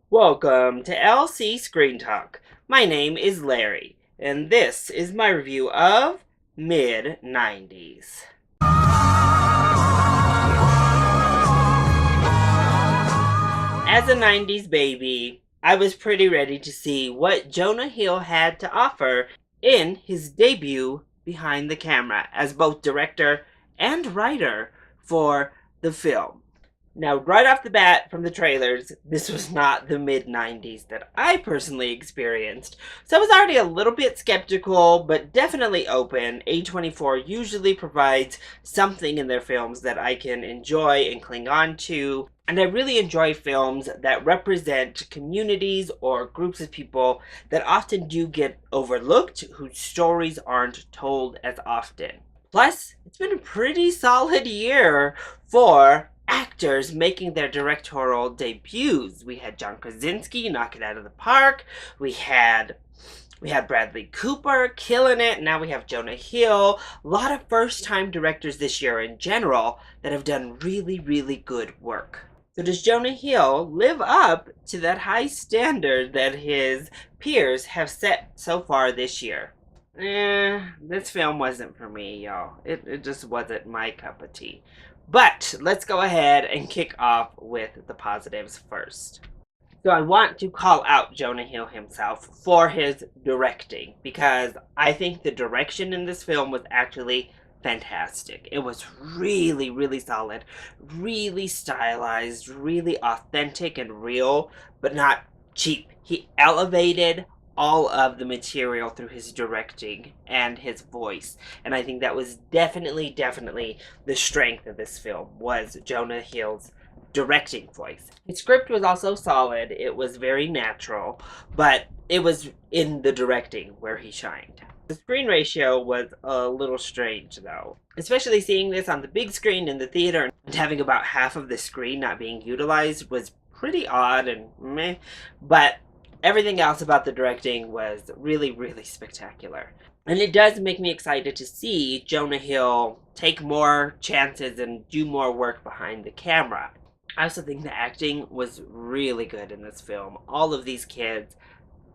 Welcome to LC Screen Talk. My name is Larry, and this is my review of Mid-90s. As a 90s baby, I was pretty ready to see what Jonah Hill had to offer in his debut behind the camera as both director and writer for the film. Now, right off the bat from the trailers, this was not the mid-90s that I personally experienced. So I was already a little bit skeptical, but definitely open. A24 usually provides something in their films that I can enjoy and cling on to. And I really enjoy films that represent communities or groups of people that often do get overlooked, whose stories aren't told as often. Plus, it's been a pretty solid year for actors making their directorial debuts. We had John Krasinski knock it out of the park. We had Bradley Cooper killing it. Now we have Jonah Hill. A lot of first-time directors this year in general that have done really, really good work. So does Jonah Hill live up to that high standard that his peers have set so far this year? This film wasn't for me, y'all. It just wasn't my cup of tea. But let's go ahead and kick off with the positives first. So I want to call out Jonah Hill himself for his directing, because I think the direction in this film was actually fantastic. It was really, really solid, really stylized, really authentic and real, but not cheap. He elevated all of the material through his directing and his voice. And I think that was definitely the strength of this film, was Jonah Hill's directing voice. The script was also solid. It was very natural, but it was in the directing where he shined. The screen ratio was a little strange though, especially seeing this on the big screen in the theater and having about half of the screen not being utilized was pretty odd and meh, but everything else about the directing was really, really spectacular. And it does make me excited to see Jonah Hill take more chances and do more work behind the camera. I also think the acting was really good in this film. All of these kids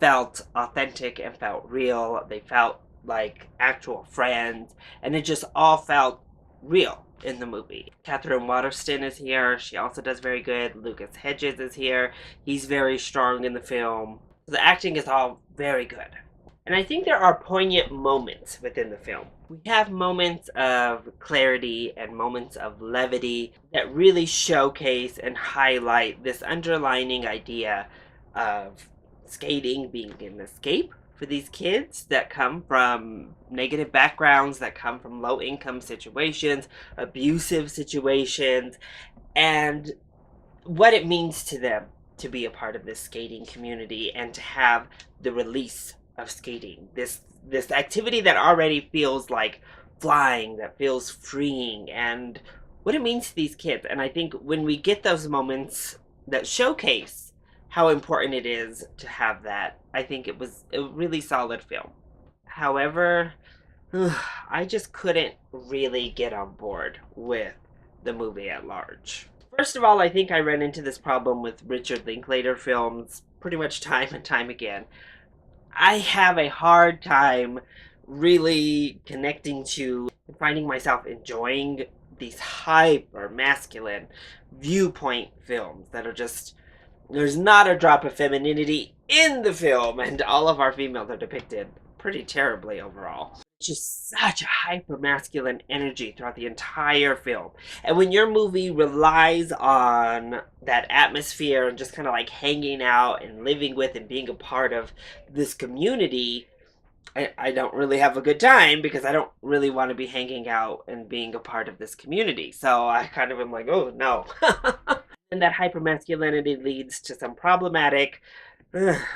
felt authentic and felt real. They felt like actual friends, and it just all felt real in the movie. Catherine Waterston is here. She also does very good. Lucas Hedges is here. He's very strong in the film. The acting is all very good. And I think there are poignant moments within the film. We have moments of clarity and moments of levity that really showcase and highlight this underlining idea of skating being an escape for these kids that come from negative backgrounds, that come from low-income situations, abusive situations, and what it means to them to be a part of this skating community and to have the release of skating. This activity that already feels like flying, that feels freeing, and what it means to these kids. And I think when we get those moments that showcase how important it is to have that, I think it was a really solid film. However, I just couldn't really get on board with the movie at large. First of all, I think I ran into this problem with Richard Linklater films pretty much time and time again. I have a hard time really connecting to and finding myself enjoying these hyper masculine viewpoint films that are just, there's not a drop of femininity in the film, and all of our females are depicted pretty terribly overall. Just such a hyper-masculine energy throughout the entire film. And when your movie relies on that atmosphere and just kind of like hanging out and living with and being a part of this community, I don't really have a good time because I don't really want to be hanging out and being a part of this community. So I kind of am like, oh no. And that hypermasculinity leads to some problematic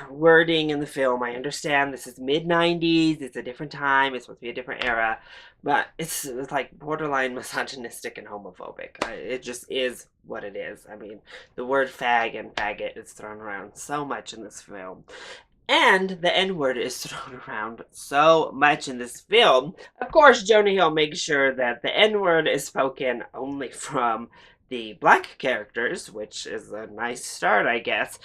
wording in the film. I understand this is mid-90s, it's a different time, it's supposed to be a different era, but it's like borderline misogynistic and homophobic. It just is what it is. I mean, the word fag and faggot is thrown around so much in this film. And the N-word is thrown around so much in this film. Of course, Jonah Hill makes sure that the N-word is spoken only from the black characters, which is a nice start, I guess.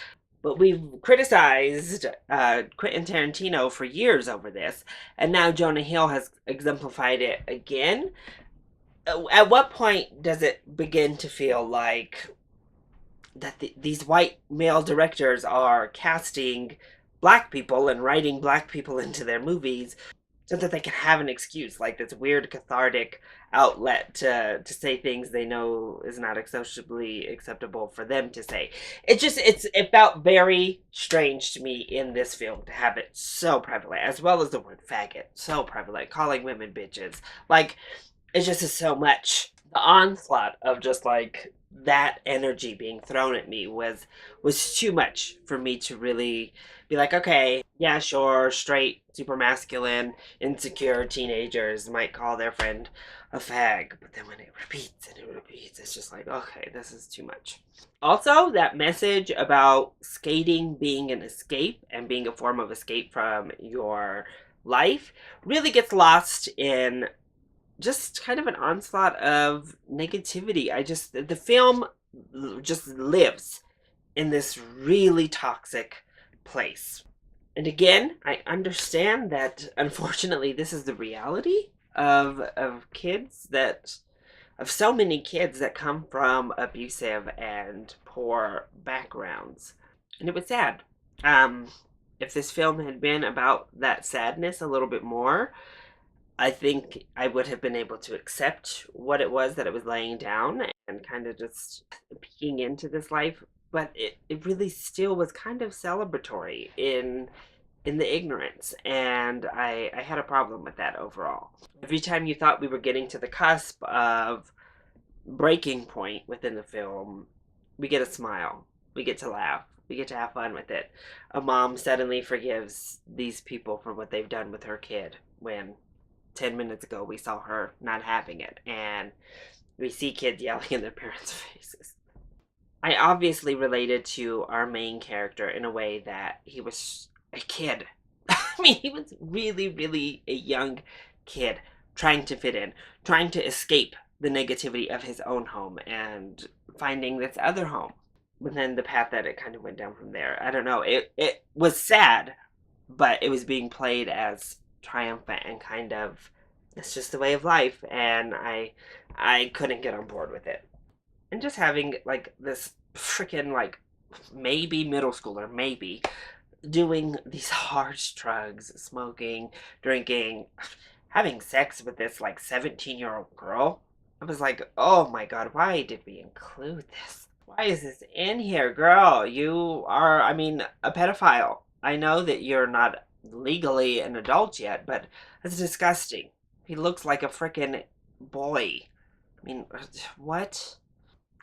But we've criticized Quentin Tarantino for years over this, and now Jonah Hill has exemplified it again. At what point does it begin to feel like that these white male directors are casting black people and writing black people into their movies so that they can have an excuse, like this weird cathartic outlet to say things they know is not socially acceptable for them to say. It felt very strange to me in this film to have it so prevalent, as well as the word faggot so prevalent, calling women bitches. Like, it just is so much. The onslaught of just like that energy being thrown at me was too much for me to really be like, okay, yeah, sure, straight, super masculine, insecure teenagers might call their friend a fag, but then when it repeats and it repeats, it's just like, okay, this is too much. Also, that message about skating being an escape and being a form of escape from your life really gets lost in just kind of an onslaught of negativity. The film just lives in this really toxic place. And again, I understand that unfortunately this is the reality of kids that of so many kids that come from abusive and poor backgrounds. And it was sad. Um if this film had been about that sadness a little bit more, I think I would have been able to accept what it was that it was laying down and kind of just peeking into this life. But it really still was kind of celebratory in the ignorance, and I had a problem with that overall. Every time you thought we were getting to the cusp of breaking point within the film, we get a smile. We get to laugh. We get to have fun with it. A mom suddenly forgives these people for what they've done with her kid when 10 minutes ago we saw her not having it, and we see kids yelling in their parents' faces. I obviously related to our main character in a way that he was a kid. I mean, he was really, really a young kid trying to fit in, trying to escape the negativity of his own home and finding this other home. But then the path that it kind of went down from there, I don't know. It was sad, but it was being played as triumphant and kind of it's just the way of life, and I couldn't get on board with it. And just having like this freaking like maybe middle schooler, maybe doing these harsh drugs, smoking, drinking, having sex with this like 17-year-old girl. I was like, oh my god, why did we include this? Why is this in here, girl? You are, I mean, a pedophile. I know that you're not legally an adult yet, but that's disgusting. He looks like a freaking boy. I mean, what?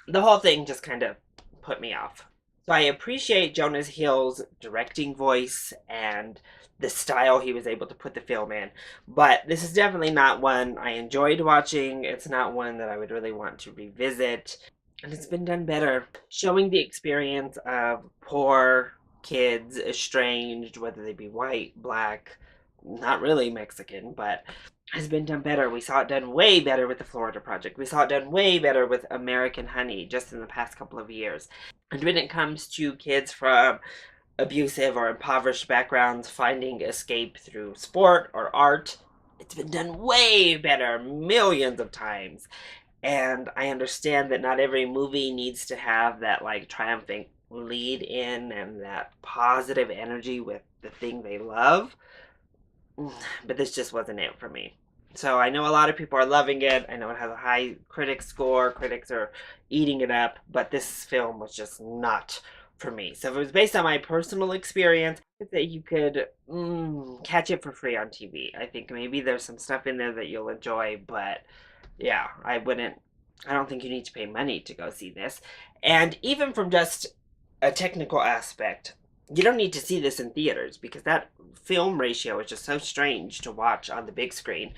The whole thing just kind of put me off. So I appreciate Jonah Hill's directing voice and the style he was able to put the film in, but this is definitely not one I enjoyed watching. It's not one that I would really want to revisit, and it's been done better. Showing the experience of poor kids, estranged, whether they be white, black, not really Mexican, but has been done better. We saw it done way better with the Florida Project. We saw it done way better with American Honey just in the past couple of years. And when it comes to kids from abusive or impoverished backgrounds finding escape through sport or art, it's been done way better millions of times. And I understand that not every movie needs to have that like triumphant lead in and that positive energy with the thing they love. But this just wasn't it for me. So I know a lot of people are loving it. I know it has a high critic score. Critics are eating it up. But this film was just not for me. So if it was based on my personal experience, I could say you could catch it for free on TV. I think maybe there's some stuff in there that you'll enjoy. But yeah, I don't think you need to pay money to go see this. And even from just a technical aspect, you don't need to see this in theaters because that film ratio is just so strange to watch on the big screen.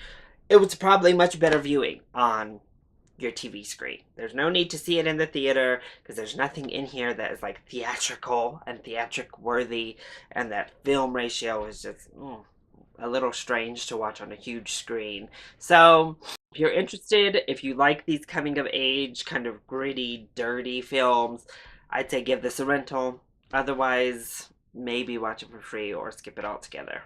It was probably much better viewing on your TV screen. There's no need to see it in the theater because there's nothing in here that is like theatrical and theatric worthy, and that film ratio is just a little strange to watch on a huge screen. So if you're interested, if you like these coming of age kind of gritty, dirty films, I'd say give this a rental. Otherwise, maybe watch it for free or skip it altogether.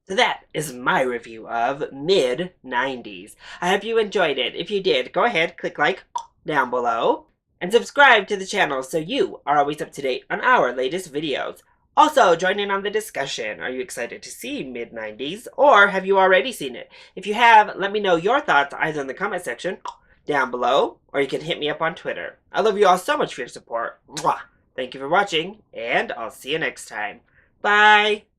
So that is my review of mid-90s. I hope you enjoyed it. If you did, go ahead, click like down below, and subscribe to the channel so you are always up to date on our latest videos. Also, join in on the discussion. Are you excited to see mid-90s, or have you already seen it? If you have, let me know your thoughts either in the comment section down below, or you can hit me up on Twitter. I love you all so much for your support. Mwah! Thank you for watching, and I'll see you next time. Bye!